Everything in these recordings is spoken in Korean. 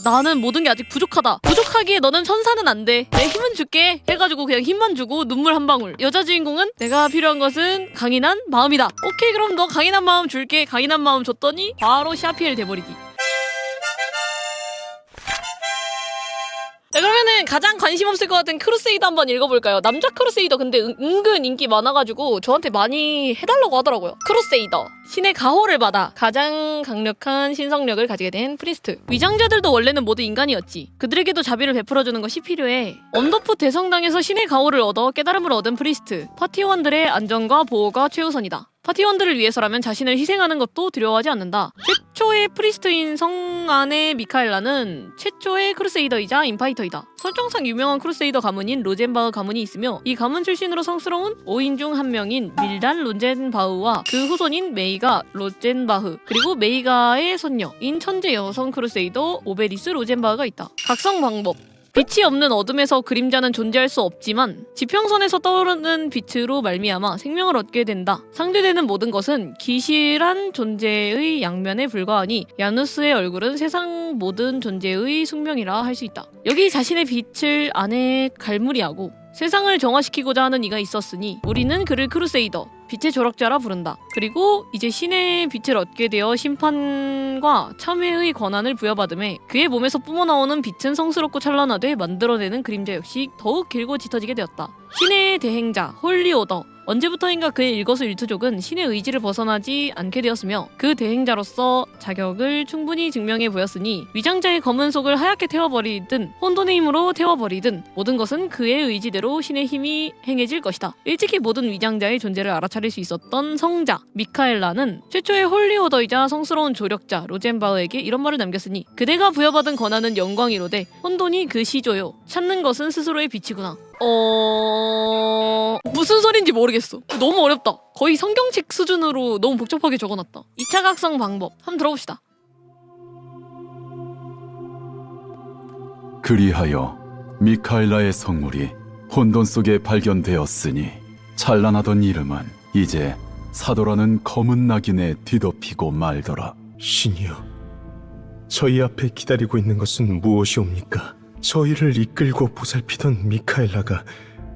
나는 모든 게 아직 부족하다. 부족하기에 너는 천사는 안 돼. 내 힘은 줄게. 해가지고 그냥 힘만 주고 눈물 한 방울. 여자 주인공은 내가 필요한 것은 강인한 마음이다. 오케이, 그럼 너 강인한 마음 줄게. 강인한 마음 줬더니 바로 샤피엘 돼버리기. 네, 그러면은 가장 관심 없을 것 같은 크루세이더 한번 읽어볼까요? 남자 크루세이더 근데 은근 인기 많아가지고 저한테 많이 해달라고 하더라고요. 크루세이더. 신의 가호를 받아 가장 강력한 신성력을 가지게 된 프리스트. 위장자들도 원래는 모두 인간이었지. 그들에게도 자비를 베풀어주는 것이 필요해. 언더풋 대성당에서 신의 가호를 얻어 깨달음을 얻은 프리스트. 파티원들의 안전과 보호가 최우선이다. 파티원들을 위해서라면 자신을 희생하는 것도 두려워하지 않는다. 최초의 프리스트인 성안의 미카엘라는 최초의 크루세이더이자 인파이터이다. 설정상 유명한 크루세이더 가문인 로젠바흐 가문이 있으며 이 가문 출신으로 성스러운 5인 중 한 명인 밀단 로젠바흐와 그 후손인 메이가 로젠바흐 그리고 메이가의 손녀인 천재 여성 크루세이더 오베리스 로젠바흐가 있다. 각성 방법. 빛이 없는 어둠에서 그림자는 존재할 수 없지만 지평선에서 떠오르는 빛으로 말미암아 생명을 얻게 된다. 상대되는 모든 것은 기실한 존재의 양면에 불과하니 야누스의 얼굴은 세상 모든 존재의 숙명이라 할 수 있다. 여기 자신의 빛을 안에 갈무리하고 세상을 정화시키고자 하는 이가 있었으니 우리는 그를 크루세이더, 빛의 조력자라 부른다. 그리고 이제 신의 빛을 얻게 되어 심판과 참회의 권한을 부여받음에 그의 몸에서 뿜어나오는 빛은 성스럽고 찬란하되 만들어내는 그림자 역시 더욱 길고 짙어지게 되었다. 신의 대행자, 홀리오더. 언제부터인가 그의 일거수일투족은 신의 의지를 벗어나지 않게 되었으며 그 대행자로서 자격을 충분히 증명해 보였으니 위장자의 검은 속을 하얗게 태워버리든 혼돈의 힘으로 태워버리든 모든 것은 그의 의지대로 신의 힘이 행해질 것이다. 일찍이 모든 위장자의 존재를 알아차릴 수 있었던 성자 미카엘라는 최초의 홀리오더이자 성스러운 조력자 로젠바흐에게 이런 말을 남겼으니 그대가 부여받은 권한은 영광이로되 혼돈이 그 시조요. 찾는 것은 스스로의 빛이구나. 무슨 소린지 모르겠어. 너무 어렵다. 거의 성경책 수준으로 너무 복잡하게 적어놨다. 2차 각성 방법 한번 들어봅시다. 그리하여 미카엘라의 성물이 혼돈 속에 발견되었으니 찬란하던 이름은 이제 사도라는 검은 낙인에 뒤덮이고 말더라. 신이여, 저희 앞에 기다리고 있는 것은 무엇이옵니까? 저희를 이끌고 보살피던 미카엘라가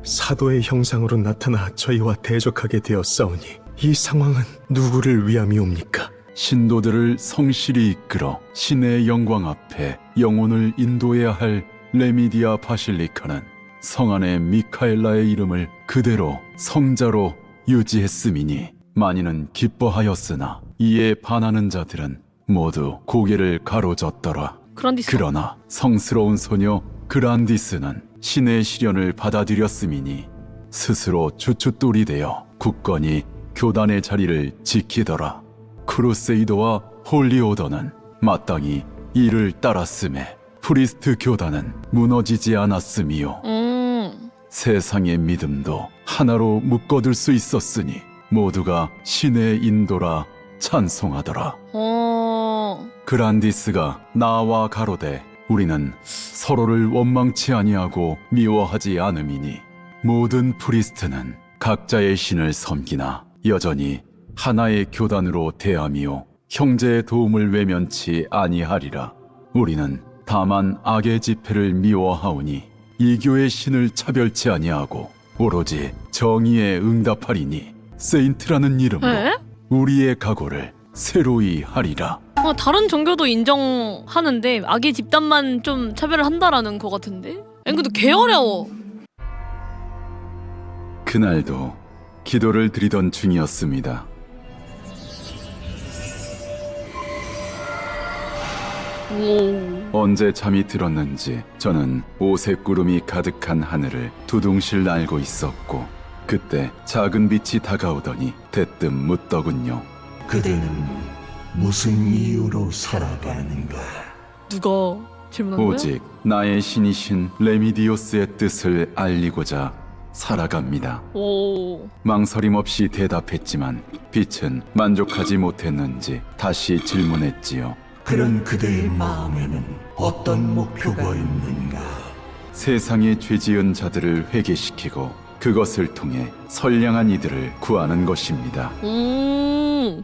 사도의 형상으로 나타나 저희와 대적하게 되었사오니 이 상황은 누구를 위함이옵니까? 신도들을 성실히 이끌어 신의 영광 앞에 영혼을 인도해야 할 레미디아 바실리카는 성안의 미카엘라의 이름을 그대로 성자로 유지했음이니 만인은 기뻐하였으나 이에 반하는 자들은 모두 고개를 가로젓더라. 그러나 성스러운 소녀 그란디스는 신의 시련을 받아들였음이니 스스로 주춧돌이 되어 굳건히 교단의 자리를 지키더라. 크루세이더와 홀리오더는 마땅히 이를 따랐음에 프리스트 교단은 무너지지 않았음이요. 세상의 믿음도 하나로 묶어둘 수 있었으니 모두가 신의 인도라 찬송하더라. 그란디스가 나와 가로되 우리는 서로를 원망치 아니하고 미워하지 않음이니 모든 프리스트는 각자의 신을 섬기나 여전히 하나의 교단으로 대하며 형제의 도움을 외면치 아니하리라. 우리는 다만 악의 집회를 미워하오니 이교의 신을 차별치 아니하고 오로지 정의에 응답하리니 세인트라는 이름으로 우리의 각오를 새로이 하리라. 다른 종교도 인정하는데 악의 집단만 좀 차별을 한다라는 거 같은데? 근데 개 어려워. 그날도 기도를 드리던 중이었습니다. 언제 잠이 들었는지 저는 오색 구름이 가득한 하늘을 두둥실 날고 있었고 그때 작은 빛이 다가오더니 대뜸 묻더군요. 그대는 무슨 이유로 살아가는가? 누가 질문한 거야? 오직 나의 신이신 레미디오스의 뜻을 알리고자 살아갑니다. 망설임 없이 대답했지만 빛은 만족하지 못했는지 다시 질문했지요. 그런 그대의 마음에는 어떤 목표가 있는가? 세상에 죄지은 자들을 회개시키고 그것을 통해 선량한 이들을 구하는 것입니다.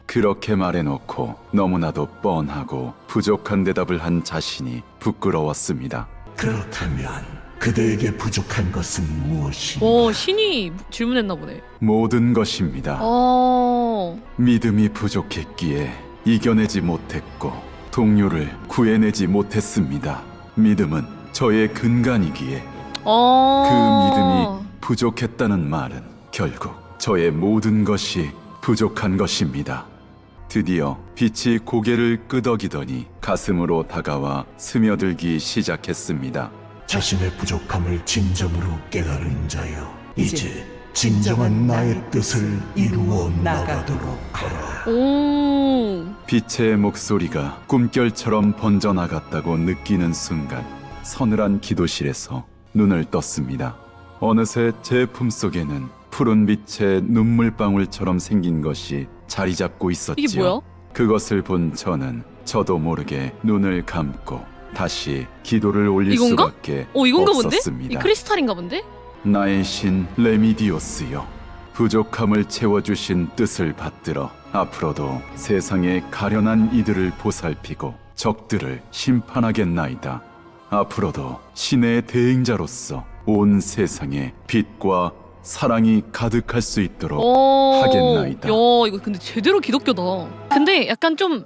그렇게 말해놓고 너무나도 뻔하고 부족한 대답을 한 자신이 부끄러웠습니다. 그렇다면 그대에게 부족한 것은 무엇인가? 오, 신이 질문했나 보네. 모든 것입니다. 믿음이 부족했기에 이겨내지 못했고 동료를 구해내지 못했습니다. 믿음은 저의 근간이기에 그 믿음이 부족했다는 말은 결국 저의 모든 것이 부족한 것입니다. 드디어 빛이 고개를 끄덕이더니 가슴으로 다가와 스며들기 시작했습니다. 자신의 부족함을 진정으로 깨달은 자여, 이제 진정한 나의 뜻을 이루어 나가도록 하라. 오. 빛의 목소리가 꿈결처럼 번져나갔다고 느끼는 순간 서늘한 기도실에서 눈을 떴습니다. 어느새 제 품속에는 푸른 빛의 눈물방울처럼 생긴 것이 자리 잡고 있었지요. 이게 뭐야? 그것을 본 저는 저도 모르게 눈을 감고 다시 기도를 올릴 이건가? 수밖에 이건가 본데? 이 없었습니다. 크리스탈인가 본데? 나의 신 레미디오스여, 부족함을 채워주신 뜻을 받들어 앞으로도 세상의 가련한 이들을 보살피고 적들을 심판하겠나이다. 앞으로도 신의 대행자로서 온 세상에 빛과 사랑이 가득할 수 있도록 하겠나이다. 야, 이거 근데 제대로 기독교다. 근데 약간 좀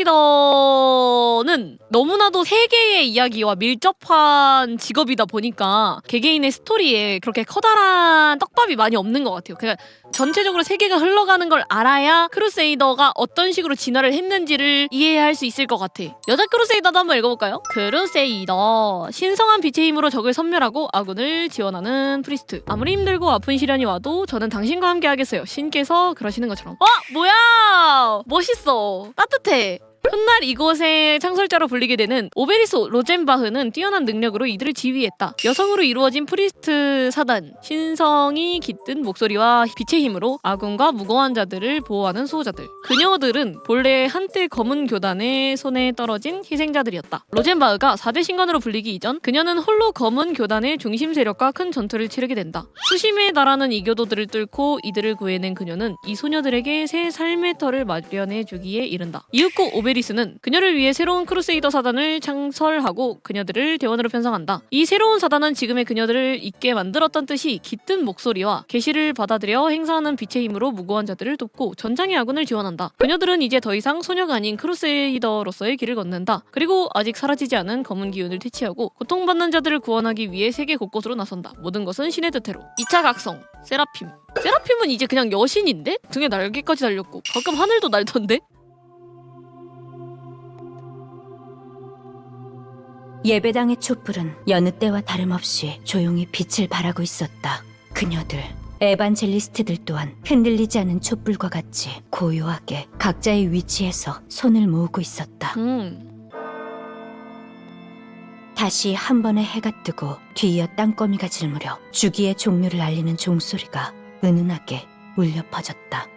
크루세이더는 너무나도 세계의 이야기와 밀접한 직업이다 보니까 개개인의 스토리에 그렇게 커다란 떡밥이 많이 없는 것 같아요. 그냥 전체적으로 세계가 흘러가는 걸 알아야 크루세이더가 어떤 식으로 진화를 했는지를 이해할 수 있을 것 같아. 여자 크루세이더도 한번 읽어볼까요? 크루세이더, 신성한 빛의 힘으로 적을 섬멸하고 아군을 지원하는 프리스트. 아무리 힘들고 아픈 시련이 와도 저는 당신과 함께 하겠어요. 신께서 그러시는 것처럼. 뭐야, 멋있어, 따뜻해. 훗날 이곳의 창설자로 불리게 되는 오베리스 로젠바흐는 뛰어난 능력으로 이들을 지휘했다. 여성으로 이루어진 프리스트 사단, 신성이 깃든 목소리와 빛의 힘으로 아군과 무고한 자들을 보호하는 수호자들. 그녀들은 본래 한때 검은 교단의 손에 떨어진 희생자들이었다. 로젠바흐가 4대 신관으로 불리기 이전 그녀는 홀로 검은 교단의 중심 세력과 큰 전투를 치르게 된다. 수심에 달하는 이교도들을 뚫고 이들을 구해낸 그녀는 이 소녀들에게 새 삶의 터를 마련해주기에 이른다. 이윽고 오베리스는 그녀를 위해 새로운 크루세이더 사단을 창설하고 그녀들을 대원으로 편성한다. 이 새로운 사단은 지금의 그녀들을 있게 만들었던 뜻이 깃든 목소리와 계시를 받아들여 행사하는 빛의 힘으로 무고한 자들을 돕고 전장의 아군을 지원한다. 그녀들은 이제 더 이상 소녀가 아닌 크루세이더로서의 길을 걷는다. 그리고 아직 사라지지 않은 검은 기운을 퇴치하고 고통받는 자들을 구원하기 위해 세계 곳곳으로 나선다. 모든 것은 신의 뜻대로. 2차 각성, 세라핌. 세라핌은 이제 그냥 여신인데? 등에 날개까지 달렸고 가끔 하늘도 날던데? 예배당의 촛불은 여느 때와 다름없이 조용히 빛을 발하고 있었다. 그녀들, 에반젤리스트들 또한 흔들리지 않은 촛불과 같이 고요하게 각자의 위치에서 손을 모으고 있었다. 다시 한 번의 해가 뜨고 뒤이어 땅거미가 짊으려 주기의 종료를 알리는 종소리가 은은하게 울려 퍼졌다.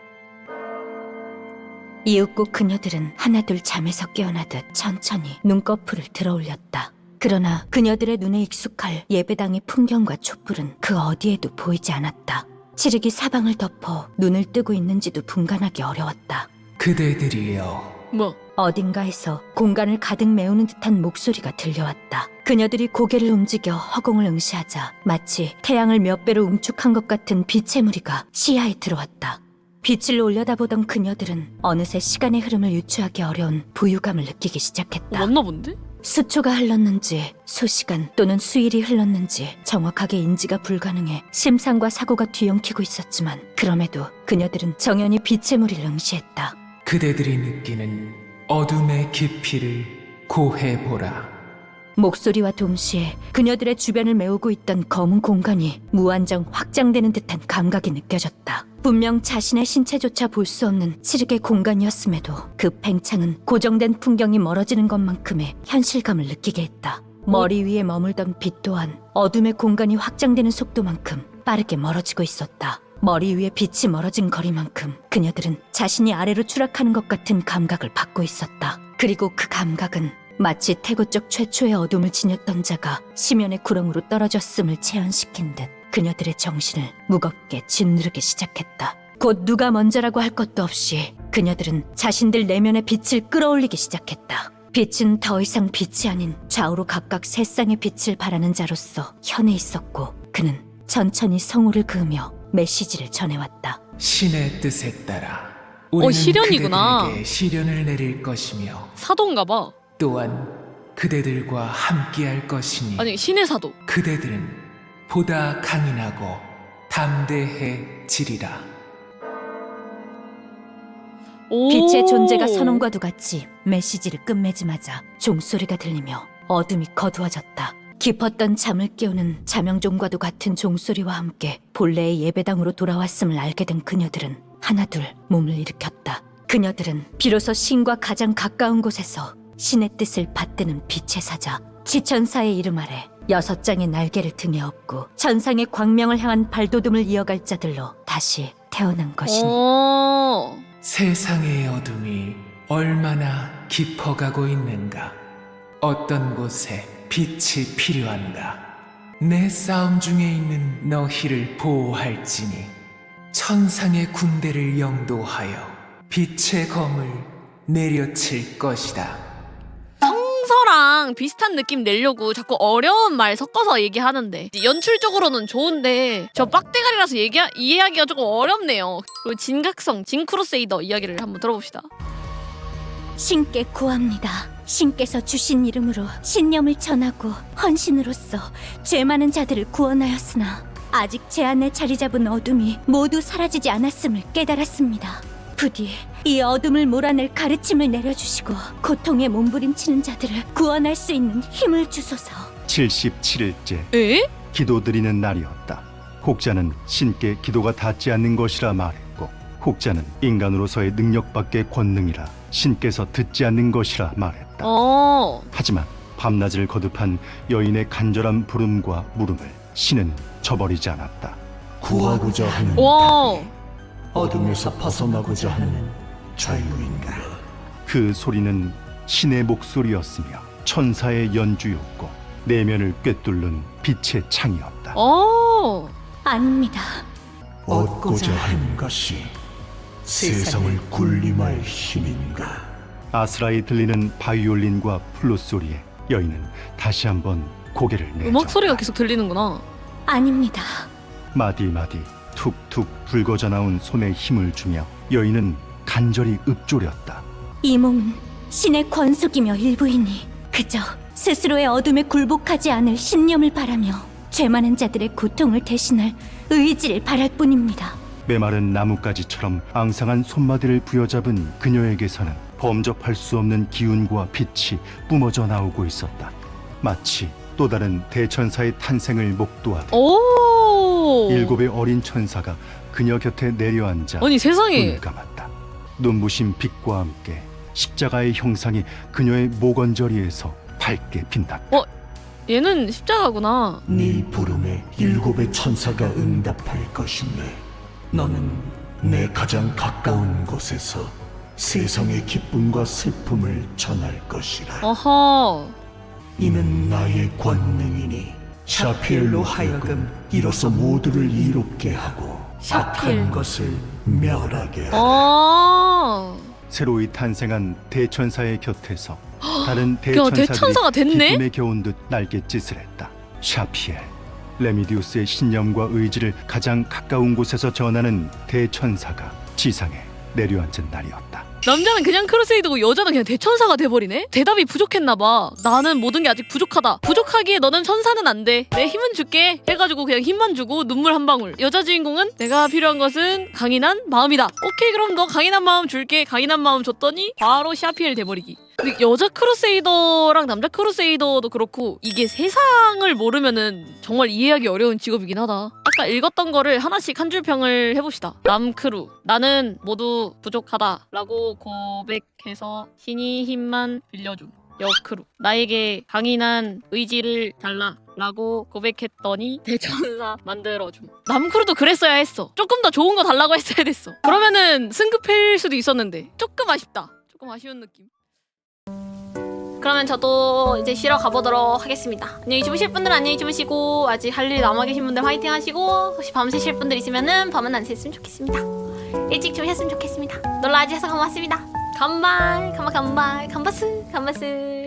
이윽고 그녀들은 하나둘 잠에서 깨어나듯 천천히 눈꺼풀을 들어올렸다. 그러나 그녀들의 눈에 익숙할 예배당의 풍경과 촛불은 그 어디에도 보이지 않았다. 칠흑이 사방을 덮어 눈을 뜨고 있는지도 분간하기 어려웠다. 그대들이여, 뭐? 어딘가에서 공간을 가득 메우는 듯한 목소리가 들려왔다. 그녀들이 고개를 움직여 허공을 응시하자 마치 태양을 몇 배로 응축한 것 같은 빛의 무리가 시야에 들어왔다. 빛을 올려다보던 그녀들은 어느새 시간의 흐름을 유추하기 어려운 부유감을 느끼기 시작했다. 맞나 본데? 수초가 흘렀는지 수시간 또는 수일이 흘렀는지 정확하게 인지가 불가능해 심상과 사고가 뒤엉키고 있었지만 그럼에도 그녀들은 정연히 빛의 무리를 응시했다. 그대들이 느끼는 어둠의 깊이를 고해보라. 목소리와 동시에 그녀들의 주변을 메우고 있던 검은 공간이 무한정 확장되는 듯한 감각이 느껴졌다. 분명 자신의 신체조차 볼 수 없는 칠흑의 공간이었음에도 그 팽창은 고정된 풍경이 멀어지는 것만큼의 현실감을 느끼게 했다. 머리 위에 머물던 빛 또한 어둠의 공간이 확장되는 속도만큼 빠르게 멀어지고 있었다. 머리 위에 빛이 멀어진 거리만큼 그녀들은 자신이 아래로 추락하는 것 같은 감각을 받고 있었다. 그리고 그 감각은 마치 태고 쪽 최초의 어둠을 지녔던 자가 심연의 구렁으로 떨어졌음을 체현시킨 듯 그녀들의 정신을 무겁게 짓누르기 시작했다. 곧 누가 먼저라고 할 것도 없이 그녀들은 자신들 내면의 빛을 끌어올리기 시작했다. 빛은 더 이상 빛이 아닌 좌우로 각각 세 쌍의 빛을 바라는 자로서 현에 있었고 그는 천천히 성우를 그으며 메시지를 전해왔다. 신의 뜻에 따라 우리는 시련이구나. 그대들에게 시련을 내릴 것이며 사도인가봐. 또한 그대들과 함께할 것이니 아니 신의 사도. 그대들은 보다 강인하고 담대해지리라. 오. 빛의 존재가 선원과도 같이 메시지를 끝맺음하자 종소리가 들리며 어둠이 거두어졌다. 깊었던 잠을 깨우는 자명종과도 같은 종소리와 함께 본래의 예배당으로 돌아왔음을 알게 된 그녀들은 하나둘 몸을 일으켰다. 그녀들은 비로소 신과 가장 가까운 곳에서 신의 뜻을 받드는 빛의 사자 지천사의 이름 아래 6장의 날개를 등에 업고 천상의 광명을 향한 발돋움을 이어갈 자들로 다시 태어난 것이니 세상의 어둠이 얼마나 깊어가고 있는가? 어떤 곳에 빛이 필요한가? 내 싸움 중에 있는 너희를 보호할지니 천상의 군대를 영도하여 빛의 검을 내려칠 것이다. 성서랑 비슷한 느낌 내려고 자꾸 어려운 말 섞어서 얘기하는데 연출적으로는 좋은데 저 빡대가리라서 이해하기가 조금 어렵네요. 그리고 진각성, 진크루세이더 이야기를 한번 들어봅시다. 신께 구합니다. 신께서 주신 이름으로 신념을 전하고 헌신으로써 죄 많은 자들을 구원하였으나 아직 제 안에 자리 잡은 어둠이 모두 사라지지 않았음을 깨달았습니다. 부디 이 어둠을 몰아낼 가르침을 내려주시고 고통에 몸부림치는 자들을 구원할 수 있는 힘을 주소서. 77일째 에? 기도드리는 날이었다. 혹자는 신께 기도가 닿지 않는 것이라 말했고 혹자는 인간으로서의 능력밖의 권능이라 신께서 듣지 않는 것이라 말했다. 하지만 밤낮을 거듭한 여인의 간절한 부름과 물음을 신은 저버리지 않았다. 구하고자 하는 와. 답이 어둠에서 벗어나고자 하는 자유인가. 그 소리는 신의 목소리였으며 천사의 연주였고 내면을 꿰뚫는 빛의 창이었다. 아닙니다. 얻고자 하는 것이 세상을 군림할 힘인가. 아스라이 들리는 바이올린과 플룻 소리에 여인은 다시 한번 고개를 내줬다. 음악 소리가 계속 들리는구나. 아닙니다. 마디마디 툭툭 붉어져 나온 손에 힘을 주며 여인은 간절히 읊조렸다. 이 몸은 신의 권속이며 일부이니 그저 스스로의 어둠에 굴복하지 않을 신념을 바라며 죄 많은 자들의 고통을 대신할 의지를 바랄 뿐입니다. 메마른 나뭇가지처럼 앙상한 손마디를 부여잡은 그녀에게서는 범접할 수 없는 기운과 빛이 뿜어져 나오고 있었다. 마치 또 다른 대천사의 탄생을 목도하듯 오. 7의 어린 천사가 그녀 곁에 내려앉아 아니 세상에. 눈을 감았다. 눈부신 빛과 함께 십자가의 형상이 그녀의 목언저리에서 밝게 빛났다. 얘는 십자가구나. 네 부름에 7의 천사가 응답할 것이며 너는 내 가장 가까운 곳에서 세상의 기쁨과 슬픔을 전할 것이라. 어허. 이는 나의 권능이니 샤피엘로 하여금 이로써 모두를 이롭게 하고 샤피엘. 악한 것을 멸하게 하라. 새로이 탄생한 대천사의 곁에서 다른 야, 대천사들이 대천사가 됐네? 기쁨에 겨운 듯 날갯짓을 했다. 샤피엘, 레미디우스의 신념과 의지를 가장 가까운 곳에서 전하는 대천사가 지상에 내려앉은 날이었다. 남자는 그냥 크루세이드고 여자는 그냥 대천사가 돼버리네? 대답이 부족했나봐. 나는 모든 게 아직 부족하다. 부족하기에 너는 천사는 안 돼. 내 힘은 줄게. 해가지고 그냥 힘만 주고 눈물 한 방울. 여자 주인공은 내가 필요한 것은 강인한 마음이다. 오케이 그럼 너 강인한 마음 줄게. 강인한 마음 줬더니 바로 샤피엘 돼버리기. 근데 여자 크루세이더랑 남자 크루세이더도 그렇고 이게 세상을 모르면은 정말 이해하기 어려운 직업이긴 하다. 아까 읽었던 거를 하나씩 한 줄 평을 해봅시다. 남크루, 나는 모두 부족하다 라고 고백해서 신이 힘만 빌려줌. 여크루, 나에게 강인한 의지를 달라 라고 고백했더니 대천사 만들어줌. 남크루도 그랬어야 했어. 조금 더 좋은 거 달라고 했어야 됐어. 그러면은 승급일 수도 있었는데 조금 아쉽다. 조금 아쉬운 느낌. 그러면 저도 이제 쉬러 가보도록 하겠습니다. 안녕히 주무실 분들은 안녕히 주무시고 아직 할 일 남아 계신 분들 화이팅 하시고 혹시 밤 새실 분들 있으면은 밤은 안 샜으면 좋겠습니다. 일찍 좀 했으면 좋겠습니다. 놀러와주셔서 고맙습니다. 간발, 간바스.